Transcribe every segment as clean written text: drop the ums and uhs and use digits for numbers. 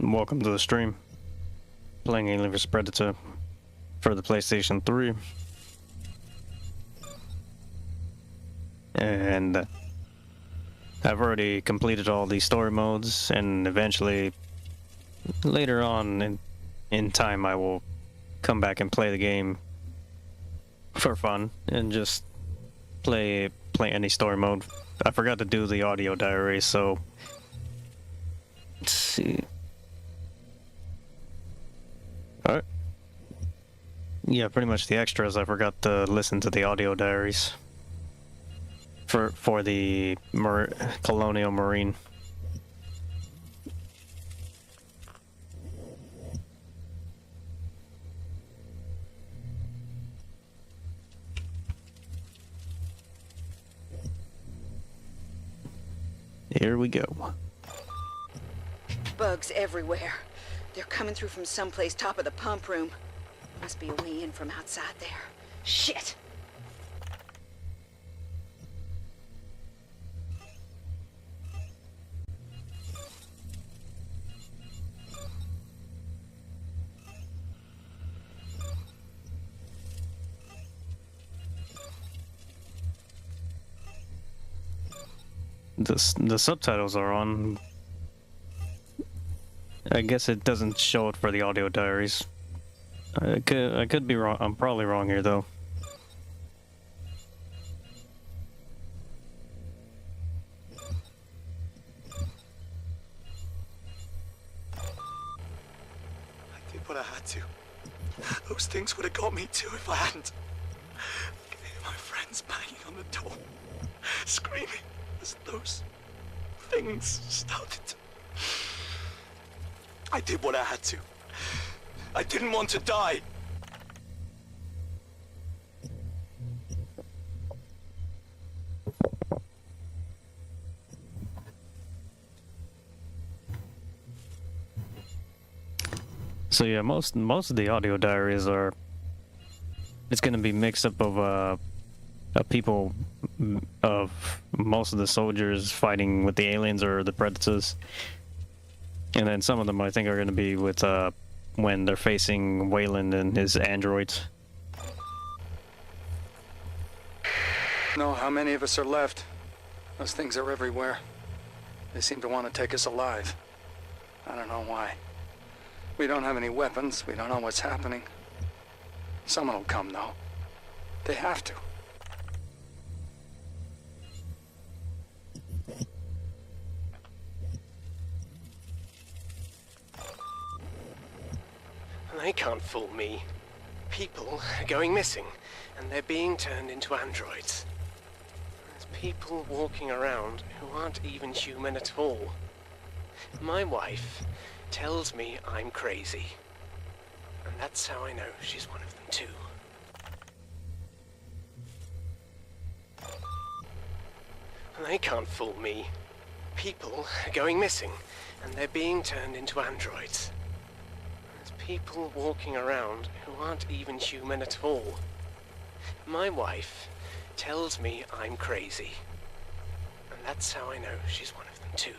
Welcome to the stream. Playing Alien vs Predator for the PlayStation 3. And I've already completed all the story modes, and eventually, later on in time, I will come back and play the game for fun and just play any story mode. I forgot to do the audio diary, so let's see. Alright. Yeah, pretty much the extras. I forgot to listen to the audio diaries for the Colonial Marine. Here we go. Bugs everywhere. They're coming through from someplace top of the pump room. Must be a way in from outside there. Shit! The subtitles are on. I guess it doesn't show it for the audio diaries. I could be wrong. I'm probably wrong here though. I did what I had to. Those things would have got me too if I hadn't. I could hear my friends banging on the door, screaming as those things started to... I did what I had to. I didn't want to die. So yeah, most of the audio diaries are. It's going to be mixed up of people, of most of the soldiers fighting with the aliens or the predators. And then some of them I think are going to be with when they're facing Wayland and his androids. Know how many of us are left? Those things are everywhere. They seem to want to take us alive. I don't know why. We don't have any weapons. We don't know what's happening. Someone will come, though. They have to. They can't fool me. People are going missing, and they're being turned into androids. There's people walking around who aren't even human at all. My wife tells me I'm crazy, and that's how I know she's one of them too. They can't fool me. People are going missing, and they're being turned into androids. People walking around who aren't even human at all. My wife tells me I'm crazy, and that's how I know she's one of them too.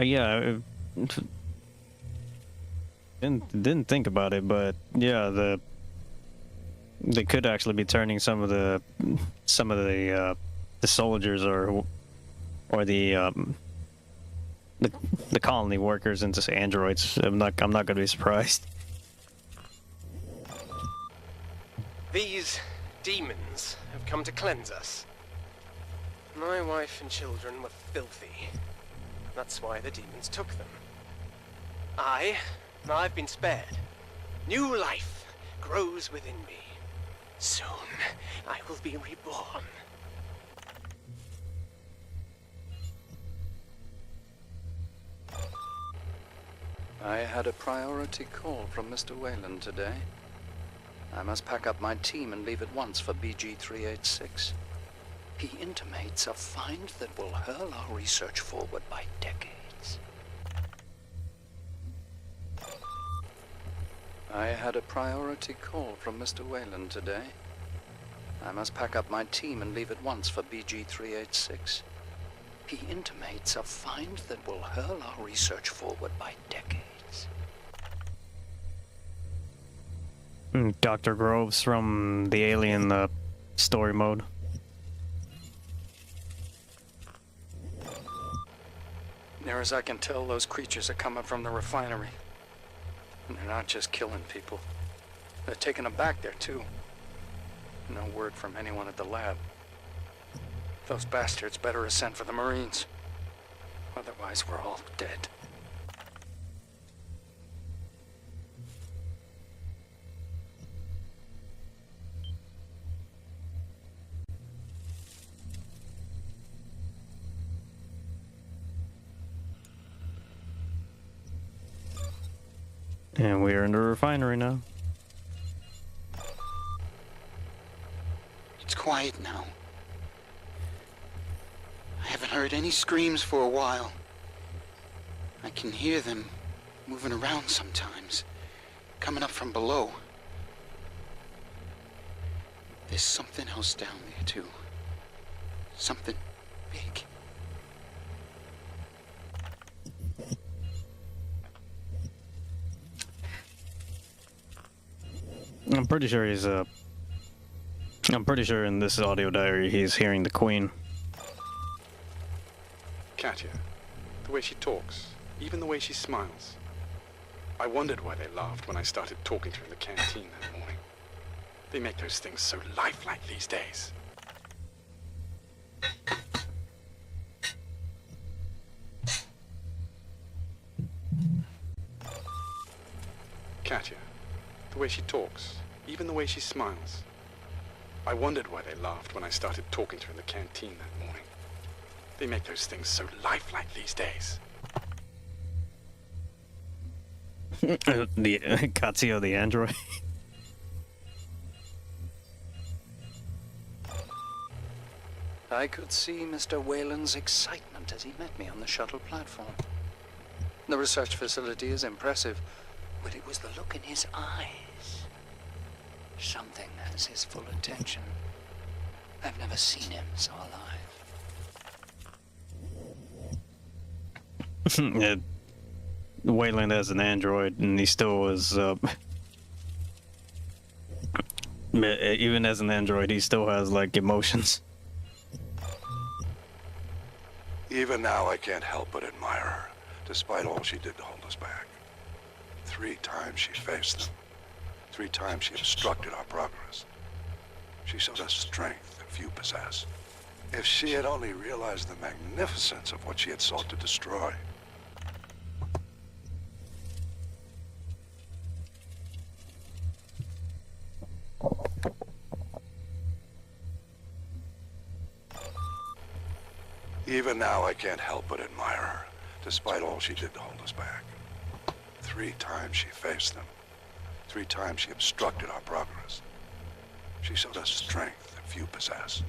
Yeah, didn't think about it, but yeah, they could actually be turning some of the soldiers or the colony workers into androids. I'm not going to be surprised. These demons have come to cleanse us. My wife and children were filthy. That's why the demons took them. I've been spared. New life grows within me. Soon, I will be reborn. I had a priority call from Mr. Wayland today. I must pack up my team and leave at once for BG-386. He intimates a find that will hurl our research forward by decades. I had a priority call from Mr. Whalen today. I must pack up my team and leave at once for BG-386. He intimates a find that will hurl our research forward by decades. Dr. Groves from the Alien story mode. Near as I can tell, those creatures are coming from the refinery. And they're not just killing people. They're taking them back there, too. No word from anyone at the lab. Those bastards better have sent for the Marines. Otherwise, we're all dead. And we are in the refinery now. It's quiet now. I haven't heard any screams for a while. I can hear them moving around sometimes, coming up from below. There's something else down there, too. Something big. I'm pretty sure in this audio diary he's hearing the Queen. Katya, the way she talks, even the way she smiles. I wondered why they laughed when I started talking to her in the canteen that morning. They make those things so lifelike these days. Katya, the way she talks, even the way she smiles. I wondered why they laughed when I started talking to her in the canteen that morning. They make those things so lifelike these days. The Katsuo the android. I could see Mr. Whalen's excitement as he met me on the shuttle platform. The research facility is impressive, but it was the look in his eyes. Something has his full attention. I've never seen him so alive. Yeah, Wayland as an android, and he still is. Even as an android, he still has like emotions. Even now, I can't help but admire her, despite all she did to hold us back. 3 times she faced them. 3 times she obstructed our progress. She showed us strength that few possess. If she had only realized the magnificence of what she had sought to destroy. Even now, I can't help but admire her, despite all she did to hold us back. 3 times she faced them. 3 times she obstructed our progress. She showed us strength that few possess.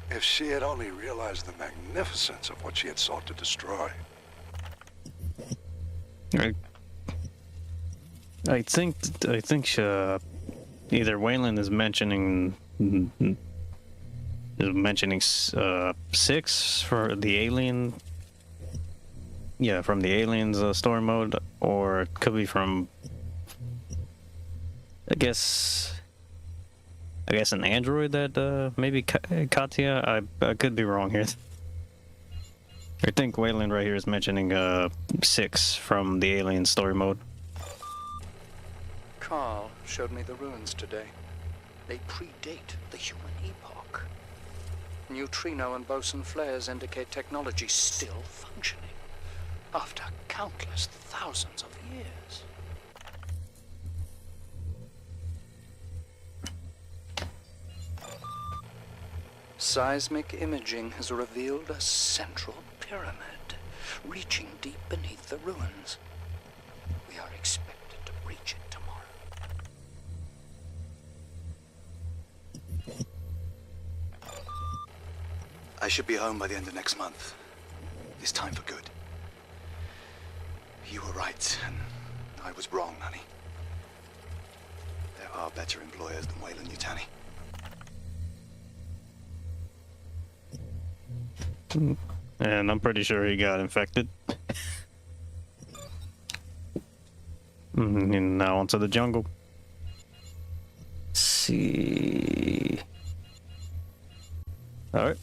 If she had only realized the magnificence of what she had sought to destroy. I think either Wayland is mentioning 6 for the alien. Yeah, from the aliens story mode, or it could be from I guess an android that maybe Katya. I could be wrong here. I think Wayland right here is mentioning 6 from the alien story mode. Carl showed me the ruins today. They predate the human epoch. Neutrino and boson flares indicate technology still functioning after countless thousands of years. Seismic imaging has revealed a central pyramid reaching deep beneath the ruins. We are expected to reach it tomorrow. I should be home by the end of next month. This time for good. You were right, and I was wrong, honey. far better employers than Wayland Yutani. And I'm pretty sure he got infected. And now onto the jungle. Let's see. Alright.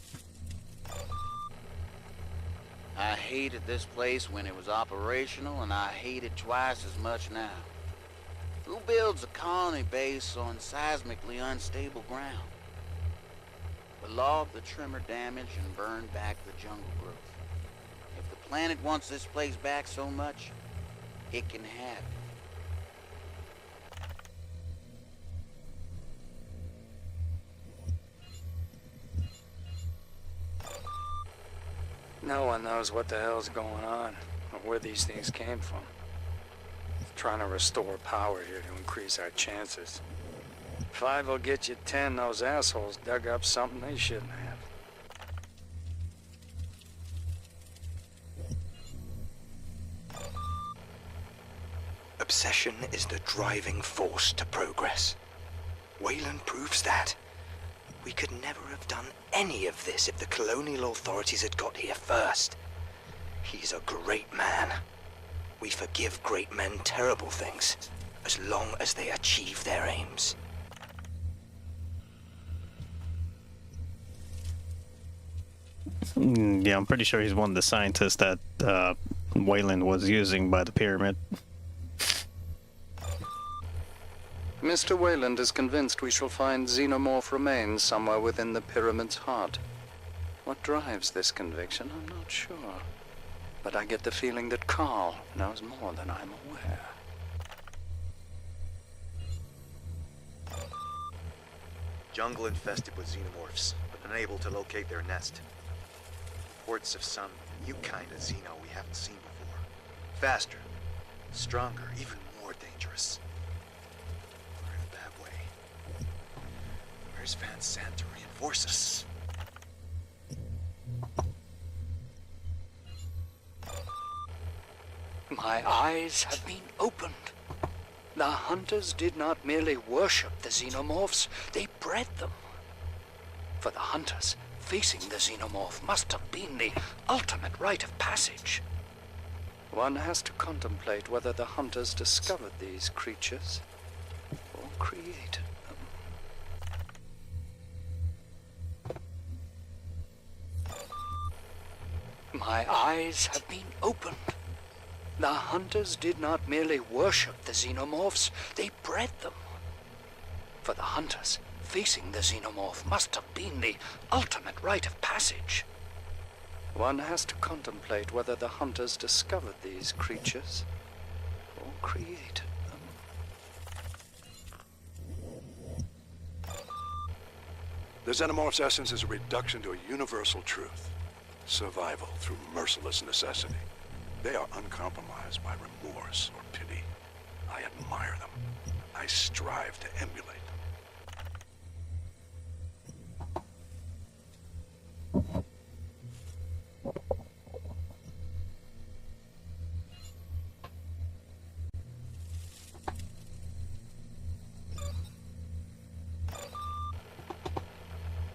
I hated this place when it was operational, and I hate it twice as much now. Who builds a colony base on seismically unstable ground? We logged the tremor damage and burned back the jungle growth. If the planet wants this place back so much, it can have it. No one knows what the hell's going on, or where these things came from. Trying to restore power here to increase our chances. 5 will get you 10, those assholes dug up something they shouldn't have. Obsession is the driving force to progress. Wayland proves that. We could never have done any of this if the colonial authorities had got here first. He's a great man. We forgive great men terrible things, as long as they achieve their aims. Yeah, I'm pretty sure he's one of the scientists that Wayland was using by the pyramid. Mr. Wayland is convinced we shall find xenomorph remains somewhere within the pyramid's heart. What drives this conviction, I'm not sure. But I get the feeling that Carl knows more than I'm aware. Jungle infested with xenomorphs, but unable to locate their nest. Reports of some new kind of xeno we haven't seen before. Faster, stronger, even more dangerous. We're in a bad way. Where's Van Sant to reinforce us? My eyes have been opened. The hunters did not merely worship the xenomorphs, they bred them. For the hunters, facing the xenomorph must have been the ultimate rite of passage. One has to contemplate whether the hunters discovered these creatures or created them. My eyes have been opened. The hunters did not merely worship the xenomorphs, they bred them. For the hunters, facing the xenomorph must have been the ultimate rite of passage. One has to contemplate whether the hunters discovered these creatures or created them. The Xenomorph's essence is a reduction to a universal truth. Survival through merciless necessity. They are uncompromised by remorse or pity. I admire them. I strive to emulate them.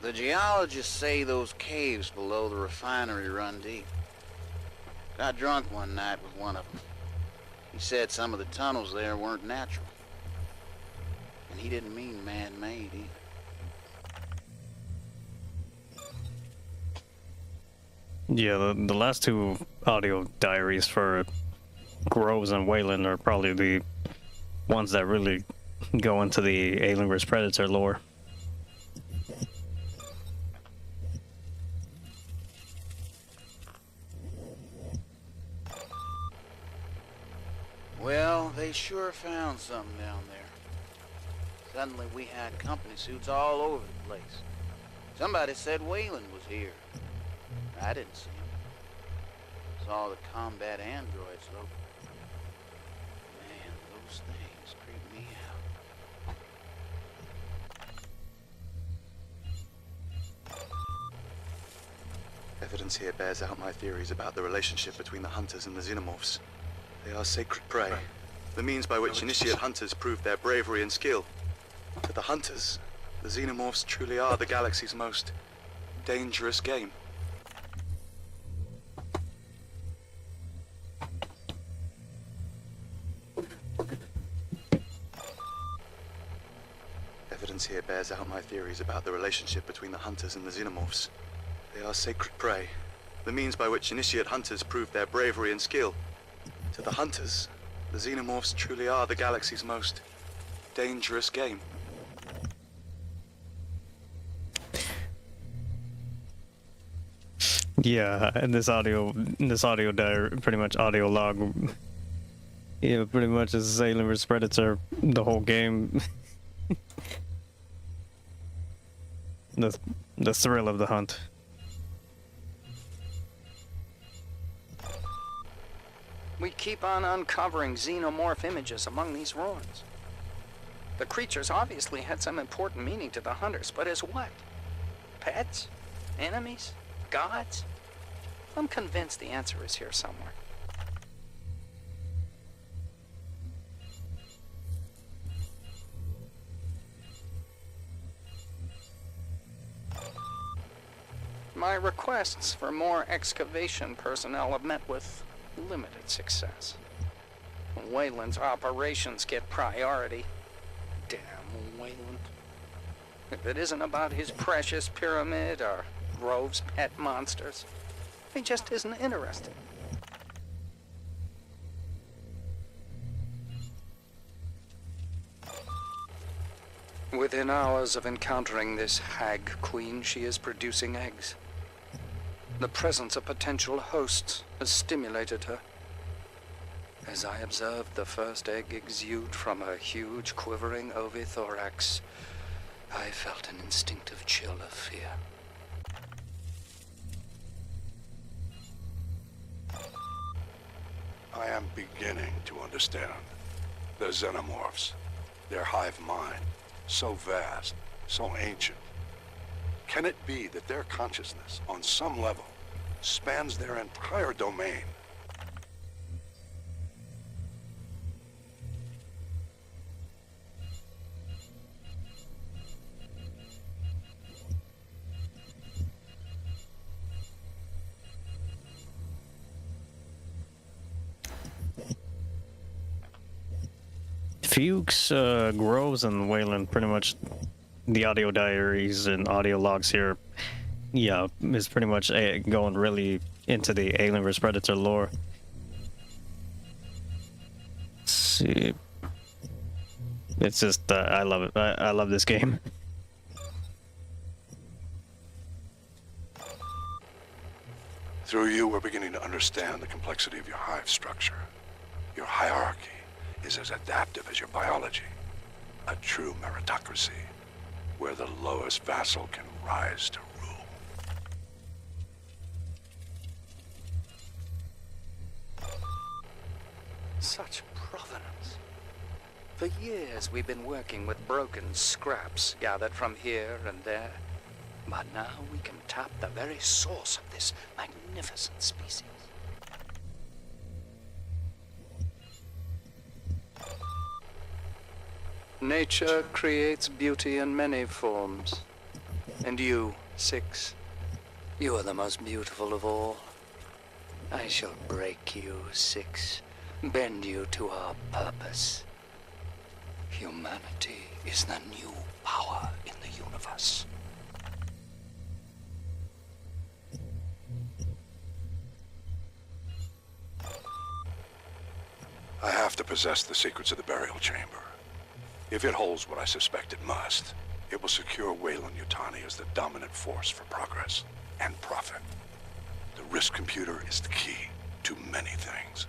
The geologists say those caves below the refinery run deep. Got drunk one night with one of them. He said some of the tunnels there weren't natural. And he didn't mean man-made either. Yeah, the last two audio diaries for Groves and Wayland are probably the ones that really go into the Alien vs. Predator lore. Well, they sure found something down there. Suddenly we had company suits all over the place. Somebody said Wayland was here. I didn't see him. Saw the combat androids, though. Man, those things creep me out. Evidence here bears out my theories about the relationship between the hunters and the xenomorphs. They are sacred prey, the means by which initiate hunters prove their bravery and skill. To the hunters, the xenomorphs truly are the galaxy's most dangerous game. Evidence here bears out my theories about the relationship between the hunters and the xenomorphs. They are sacred prey, the means by which initiate hunters prove their bravery and skill. To the hunters, the xenomorphs truly are the galaxy's most dangerous game. Yeah, and this audio diary, pretty much audio log. Yeah, pretty much is Alien vs Predator, the whole game. the thrill of the hunt. We keep on uncovering xenomorph images among these ruins. The creatures obviously had some important meaning to the hunters, but as what? Pets? Enemies? Gods? I'm convinced the answer is here somewhere. My requests for more excavation personnel have met with limited success. Wayland's operations get priority. Damn Wayland. If it isn't about his precious pyramid or Grove's pet monsters, he just isn't interested. Within hours of encountering this hag queen, she is producing eggs. The presence of potential hosts has stimulated her. As I observed the first egg exude from her huge, quivering ovithorax, I felt an instinctive chill of fear. I am beginning to understand. The xenomorphs, their hive mind, so vast, so ancient. Can it be that their consciousness, on some level, spans their entire domain? Fuchs, Groves, and Wayland, pretty much the audio diaries and audio logs here, yeah, is pretty much going really into the Alien vs Predator lore. Let's see. It's just, I love it. I love this game. Through you, we're beginning to understand the complexity of your hive structure. Your hierarchy is as adaptive as your biology. A true meritocracy, where the lowest vassal can rise to rule. Such provenance. For years we've been working with broken scraps gathered from here and there. But now we can tap the very source of this magnificent species. Nature creates beauty in many forms. And you, Six, you are the most beautiful of all. I shall break you, Six, bend you to our purpose. Humanity is the new power in the universe. I have to possess the secrets of the burial chamber. If it holds what I suspect it must, it will secure Weyland-Yutani as the dominant force for progress and profit. The risk computer is the key to many things.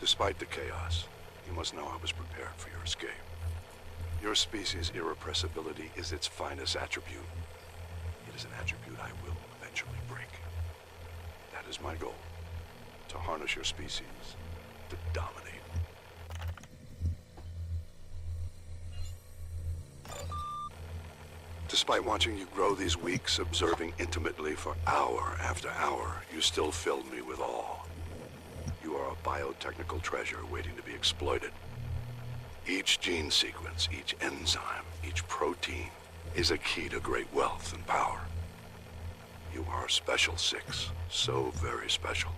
Despite the chaos, you must know I was prepared for your escape. Your species' irrepressibility is its finest attribute. It is an attribute I will eventually break. That is my goal. To harness your species, to dominate. Despite watching you grow these weeks, observing intimately for hour after hour, you still filled me with awe. You are a biotechnical treasure waiting to be exploited. Each gene sequence, each enzyme, each protein is a key to great wealth and power. You are special, Six. So very special.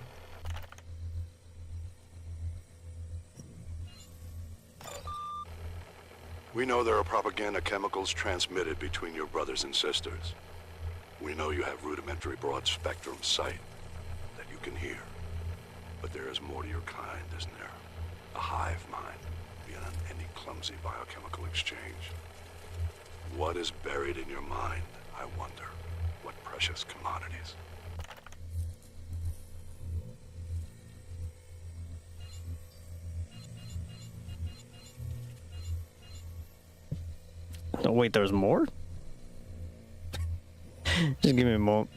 We know there are propaganda chemicals transmitted between your brothers and sisters. We know you have rudimentary broad-spectrum sight that you can hear. But there is more to your kind, isn't there? A hive mind beyond any clumsy biochemical exchange. What is buried in your mind, I wonder? What precious commodities? Oh, wait, there's more? Just give me a moment.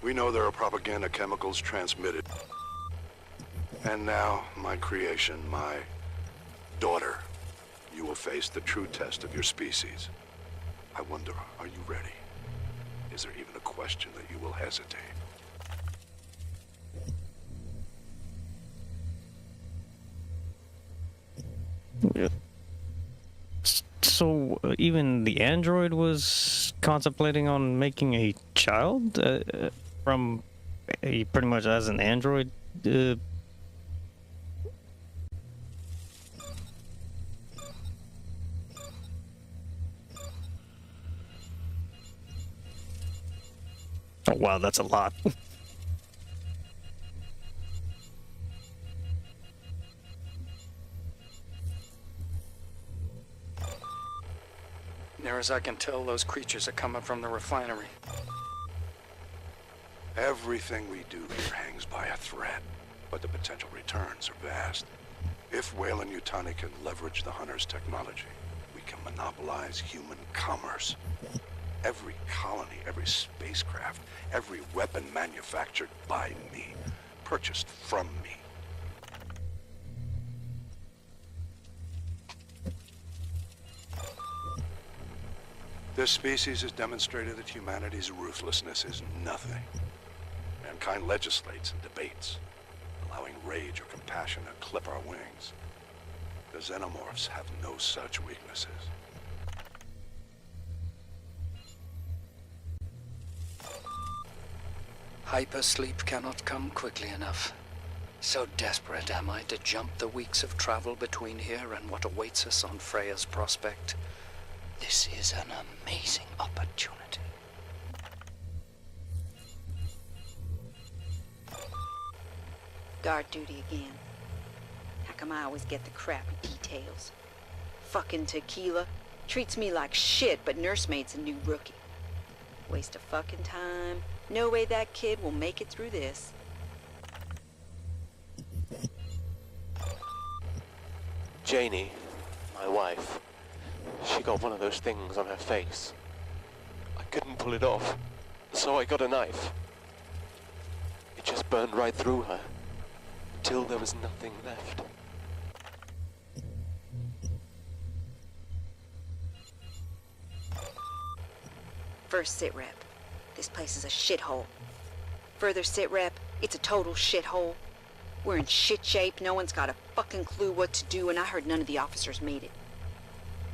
We know there are propaganda chemicals transmitted. And now, my creation, my daughter, you will face the true test of your species. I wonder, are you ready? Is there even a question that you will hesitate? Yeah. So, even the android was contemplating on making a child from a pretty much as an android. Oh wow, that's a lot. Near as I can tell, those creatures are coming from the refinery. Everything we do here hangs by a thread, but the potential returns are vast. If Weyland-Yutani can leverage the Hunter's technology, we can monopolize human commerce. Every colony, every spacecraft, every weapon manufactured by me, purchased from me. This species has demonstrated that humanity's ruthlessness is nothing. Mankind legislates and debates, allowing rage or compassion to clip our wings. The xenomorphs have no such weaknesses. Hypersleep cannot come quickly enough. So desperate am I to jump the weeks of travel between here and what awaits us on Freya's Prospect. This is an amazing opportunity. Guard duty again. How come I always get the crappy details? Fucking Tequila treats me like shit, but nursemaid's a new rookie. Waste of fucking time. No way that kid will make it through this. Janie, my wife, she got one of those things on her face. I couldn't pull it off, so I got a knife. It just burned right through her, till there was nothing left. First sit rep. This place is a shithole. Further sit rep, it's a total shithole. We're in shit shape, no one's got a fucking clue what to do, and I heard none of the officers made it.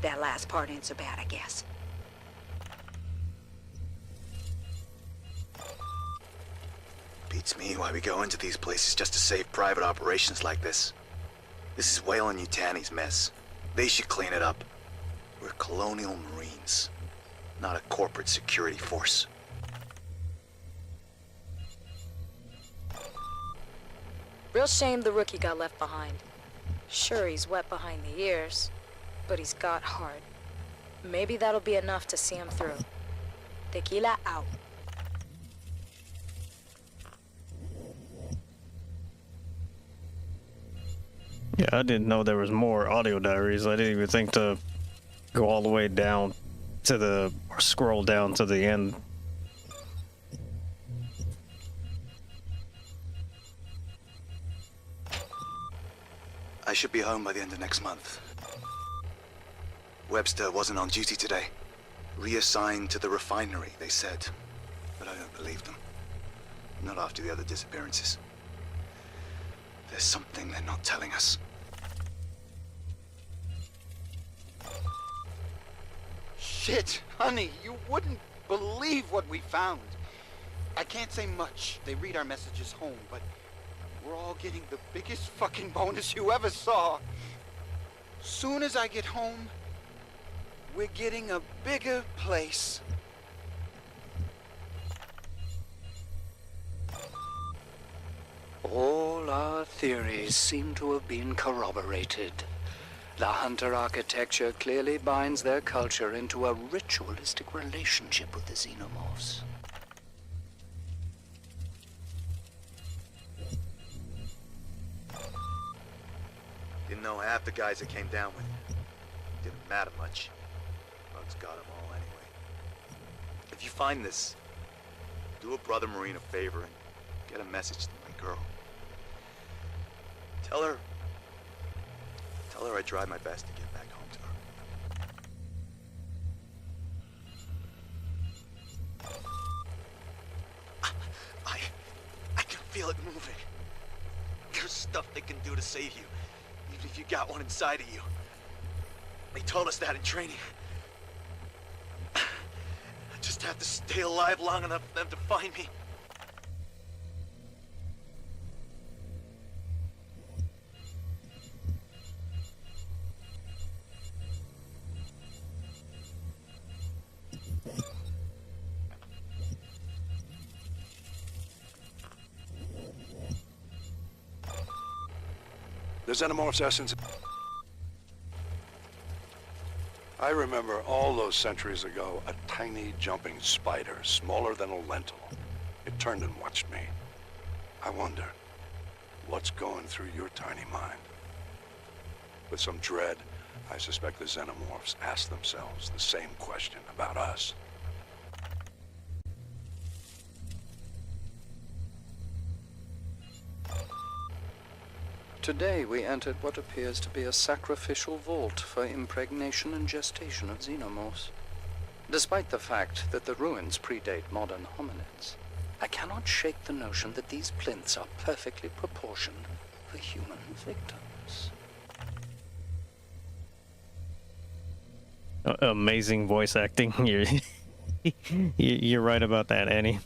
That last part ain't so bad, I guess. Beats me why we go into these places just to save private operations like this. This is Weyland-Yutani's mess. They should clean it up. We're colonial marines, not a corporate security force. Real shame the rookie got left behind. Sure, he's wet behind the ears, but he's got heart. Maybe that'll be enough to see him through. Tequila out. Yeah, I didn't know there was more audio diaries. I didn't even think to go all the way down to the, or scroll down to the end. I should be home by the end of next month. Webster wasn't on duty today. Reassigned to the refinery, they said. But I don't believe them. Not after the other disappearances. There's something they're not telling us. Shit, honey, you wouldn't believe what we found. I can't say much. They read our messages home, but we're all getting the biggest fucking bonus you ever saw. Soon as I get home, we're getting a bigger place. All our theories seem to have been corroborated. The Hunter architecture clearly binds their culture into a ritualistic relationship with the xenomorphs. Didn't know half the guys that came down with you. Didn't matter much. Bugs got them all anyway. If you find this, do a brother Marine a favor and get a message to my girl. Tell her I tried my best to get back home to her. I can feel it moving. There's stuff they can do to save you, even if you got one inside of you. They told us that in training. I just have to stay alive long enough for them to find me. The xenomorph's essence. I remember all those centuries ago, a tiny jumping spider, smaller than a lentil. It turned and watched me. I wonder, what's going through your tiny mind? With some dread, I suspect the xenomorphs ask themselves the same question about us. Today we entered what appears to be a sacrificial vault for impregnation and gestation of xenomorphs. Despite the fact that the ruins predate modern hominids, I cannot shake the notion that these plinths are perfectly proportioned for human victims. Amazing voice acting. You're right about that, Annie.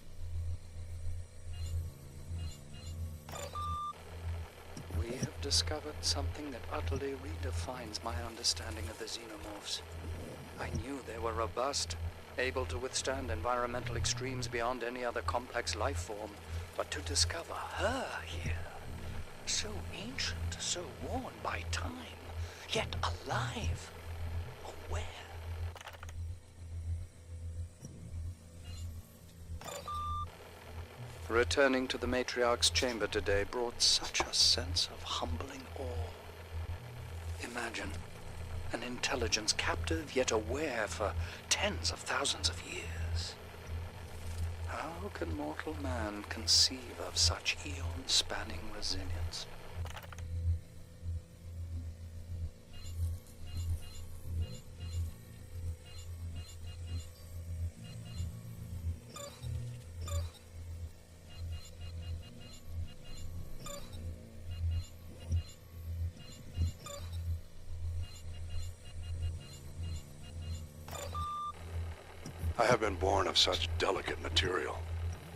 We have discovered something that utterly redefines my understanding of the xenomorphs. I knew they were robust, able to withstand environmental extremes beyond any other complex life form, but to discover her here, so ancient, so worn by time, yet alive, aware. Returning to the matriarch's chamber today brought such a sense of humbling awe. Imagine an intelligence captive yet aware for tens of thousands of years. How can mortal man conceive of such eon-spanning resilience? I have been born of such delicate material.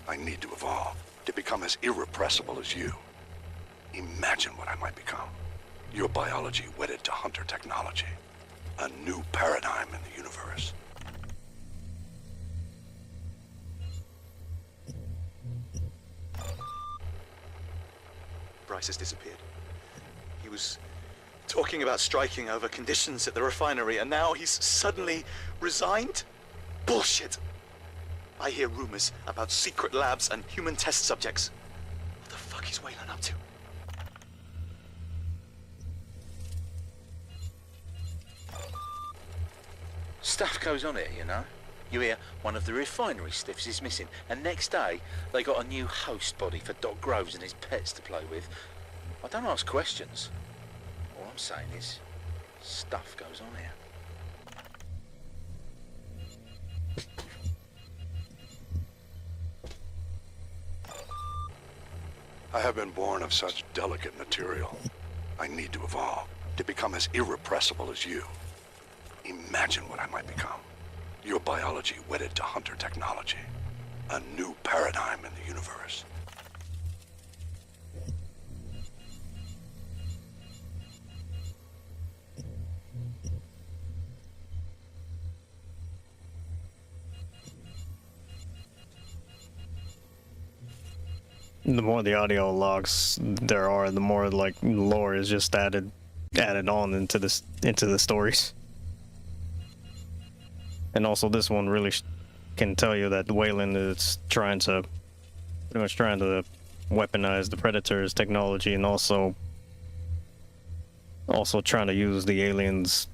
I need to evolve, to become as irrepressible as you. Imagine what I might become. Your biology wedded to hunter technology. A new paradigm in the universe. Bryce has disappeared. He was talking about striking over conditions at the refinery, and now he's suddenly resigned? Bullshit! I hear rumors about secret labs and human test subjects. What the fuck is Wayland up to? Stuff goes on here, you know. You hear one of the refinery stiffs is missing, and next day they got a new host body for Doc Groves and his pets to play with. I don't ask questions. All I'm saying is, stuff goes on here. I have been born of such delicate material. I need to evolve, to become as irrepressible as you. Imagine what I might become. Your biology wedded to hunter technology. A new paradigm in the universe. The more the audio logs there are, the more like lore is just added on into the stories. And also, this one really can tell you that Wayland is pretty much trying to weaponize the Predator's technology, and also trying to use the aliens.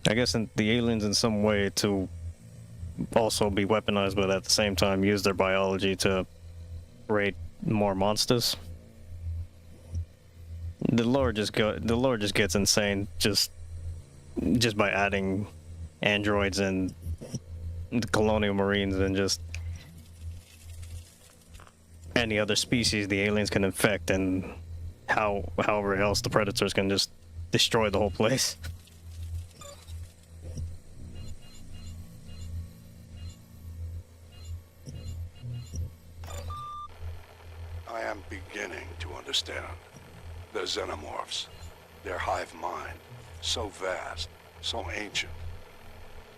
I guess the aliens in some way to also be weaponized, but at the same time use their biology to create more monsters. The lore just gets insane just by adding androids and the colonial marines and just any other species the aliens can infect, and however else the predators can just destroy the whole place. I am beginning to understand. The xenomorphs, their hive mind, so vast, so ancient.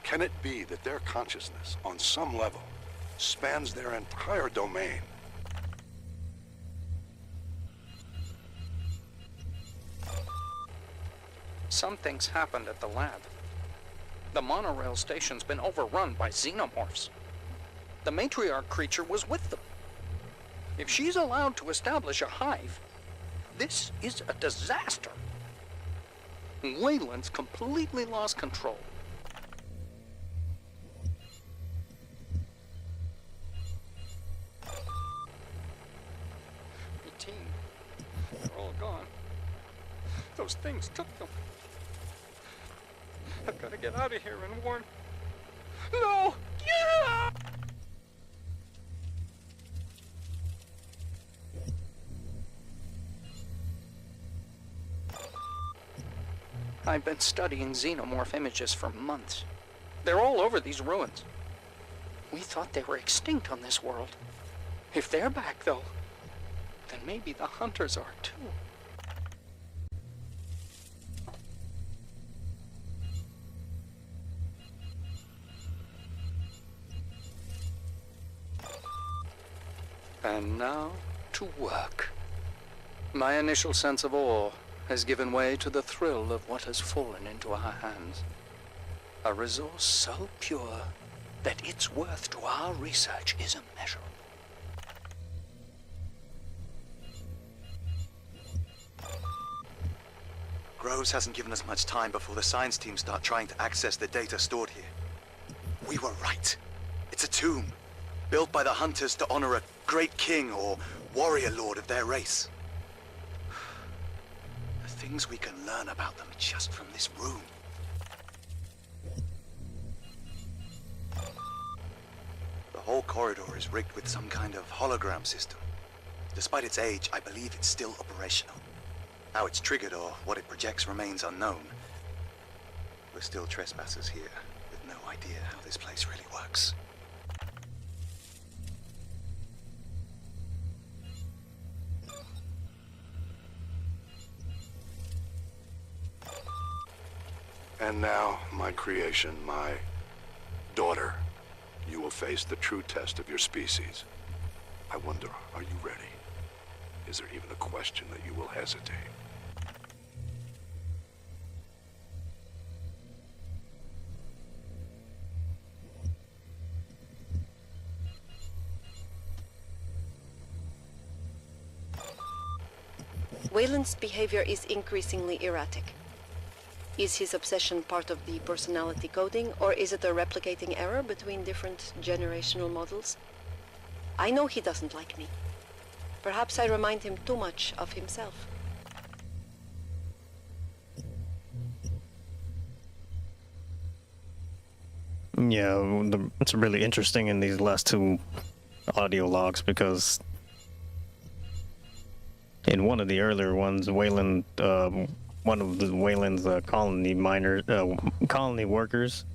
Can it be that their consciousness, on some level, spans their entire domain? Something's happened at the lab. The monorail station's been overrun by xenomorphs. The matriarch creature was with them. If she's allowed to establish a hive, this is a disaster. Wayland's completely lost control. The team, they're all gone. Those things took them. I've got to get out of here and warn... No! Yeah! I've been studying xenomorph images for months. They're all over these ruins. We thought they were extinct on this world. If they're back, though, then maybe the hunters are too. And now to work. My initial sense of awe has given way to the thrill of what has fallen into our hands. A resource so pure that its worth to our research is immeasurable. Groves hasn't given us much time before the science team start trying to access the data stored here. We were right. It's a tomb, built by the hunters to honor a great king or warrior lord of their race. The things we can learn about them just from this room. The whole corridor is rigged with some kind of hologram system. Despite its age, I believe it's still operational. How it's triggered or what it projects remains unknown. We're still trespassers here, with no idea how this place really works. And now, my creation, my daughter, you will face the true test of your species. I wonder, are you ready? Is there even a question that you will hesitate? Wayland's behavior is increasingly erratic. Is his obsession part of the personality coding, or is it a replicating error between different generational models? I know he doesn't like me. Perhaps I remind him too much of himself. Yeah, it's really interesting in these last two audio logs because in one of the earlier ones, Wayland, one of the Wayland's colony workers.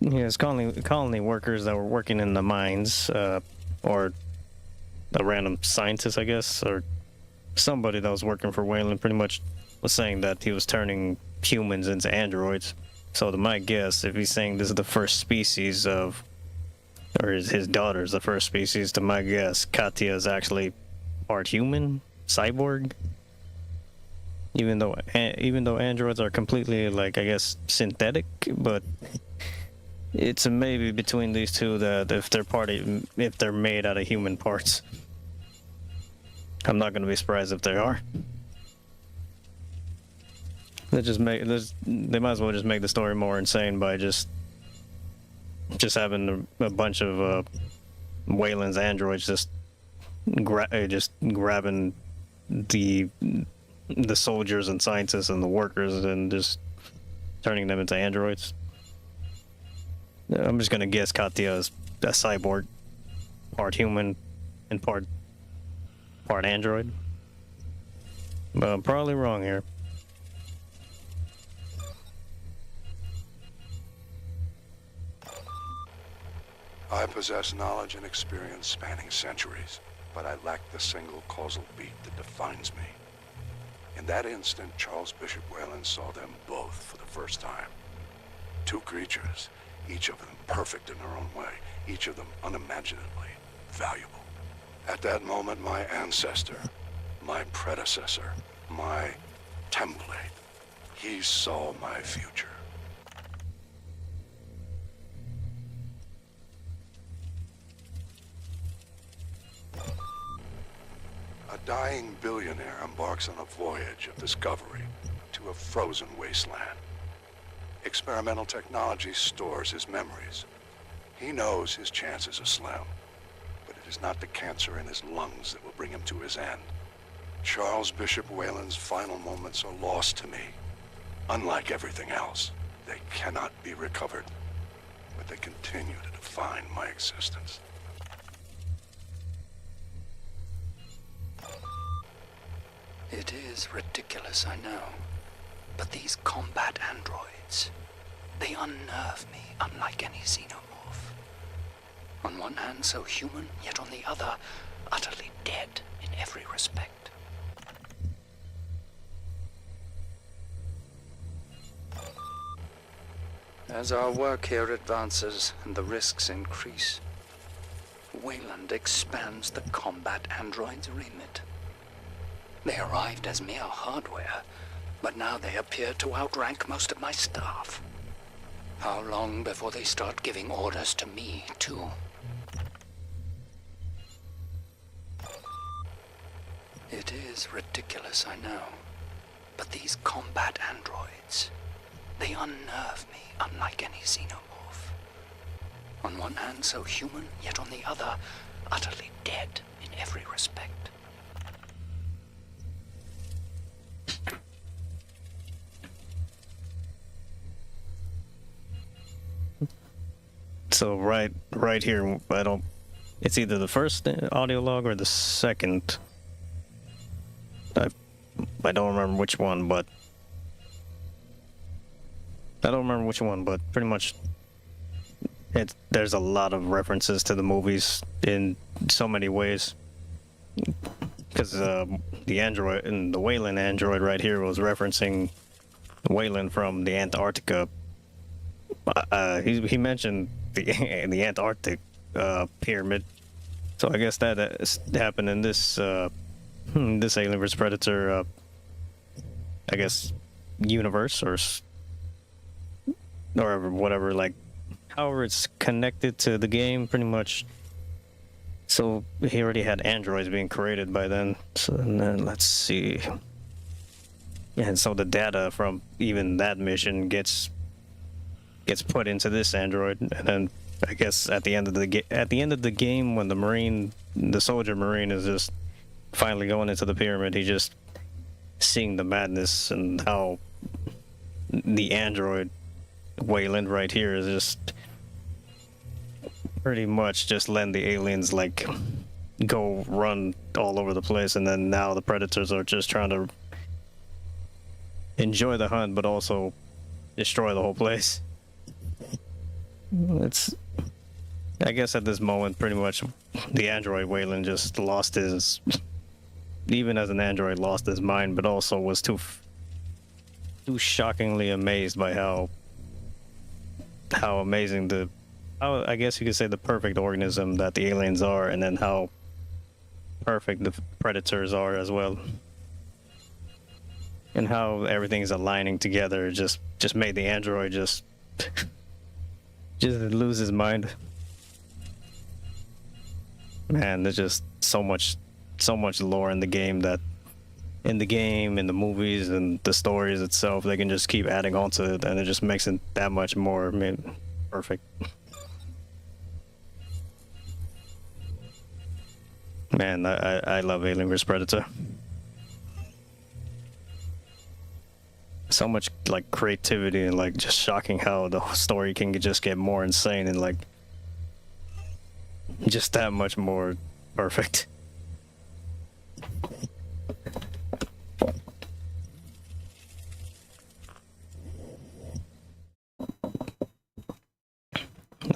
Yes, colony workers that were working in the mines, or a random scientist, I guess, or somebody that was working for Wayland, pretty much was saying that he was turning humans into androids. So to my guess, if he's saying this is the first species of, or his daughter's the first species, to my guess, Katya is actually part human, cyborg. Even though androids are completely, like, I guess, synthetic, but it's a maybe between these two that if they're made out of human parts. I'm not gonna be surprised if they are. They might as well just make the story more insane by just having a bunch of Wayland's androids just grabbing the soldiers and scientists and the workers and just turning them into androids. I'm just gonna guess Katya is a cyborg, part human and part android. But I'm probably wrong here. I possess knowledge and experience spanning centuries, but I lack the single causal beat that defines me. In that instant, Charles Bishop Wayland saw them both for the first time. Two creatures, each of them perfect in their own way, each of them unimaginably valuable. At that moment, my ancestor, my predecessor, my template, he saw my future. A dying billionaire embarks on a voyage of discovery to a frozen wasteland. Experimental technology stores his memories. He knows his chances are slim, but it is not the cancer in his lungs that will bring him to his end. Charles Bishop Wayland's final moments are lost to me. Unlike everything else, they cannot be recovered, but they continue to define my existence. It is ridiculous, I know. But these combat androids, they unnerve me unlike any xenomorph. On one hand, so human, yet on the other, utterly dead in every respect. As our work here advances and the risks increase, Wayland expands the combat android's remit. They arrived as mere hardware, but now they appear to outrank most of my staff. How long before they start giving orders to me, too? It is ridiculous, I know, but these combat androids, they unnerve me unlike any xenomorph. On one hand, so human, yet on the other, utterly dead in every respect. So right here, it's either the first audio log or the second. I don't remember which one, but pretty much there's a lot of references to the movies in so many ways. Because the android and the Wayland android right here was referencing Wayland from the Antarctica. He mentioned the Antarctic pyramid, so I guess that happened in this this Alien vs Predator I guess universe or whatever, like however it's connected to the game pretty much. So he already had androids being created by then. So and then let's see, and so the data from even that mission gets put into this android, and then I guess at the end of the game, when the soldier marine is just finally going into the pyramid, he just seeing the madness and how the android Wayland right here is just pretty much just letting the aliens like go run all over the place, and then now the predators are just trying to enjoy the hunt, but also destroy the whole place. It's, I guess at this moment, pretty much the android Wayland just lost his, even as an android, lost his mind, but also was too shockingly amazed by how amazing I guess you could say the perfect organism that the aliens are, and then how perfect the predators are as well, and how everything's aligning together. Just made the android just lose his mind. Man, there's just so much lore in the game, in the movies, and the stories itself. They can just keep adding on to it, and it just makes it that much more, I mean, perfect. Man, I love Alien vs Predator. So much like creativity, and like just shocking how the story can just get more insane, and like just that much more perfect.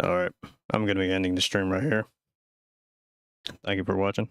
Alright, I'm gonna be ending the stream right here. Thank you for watching.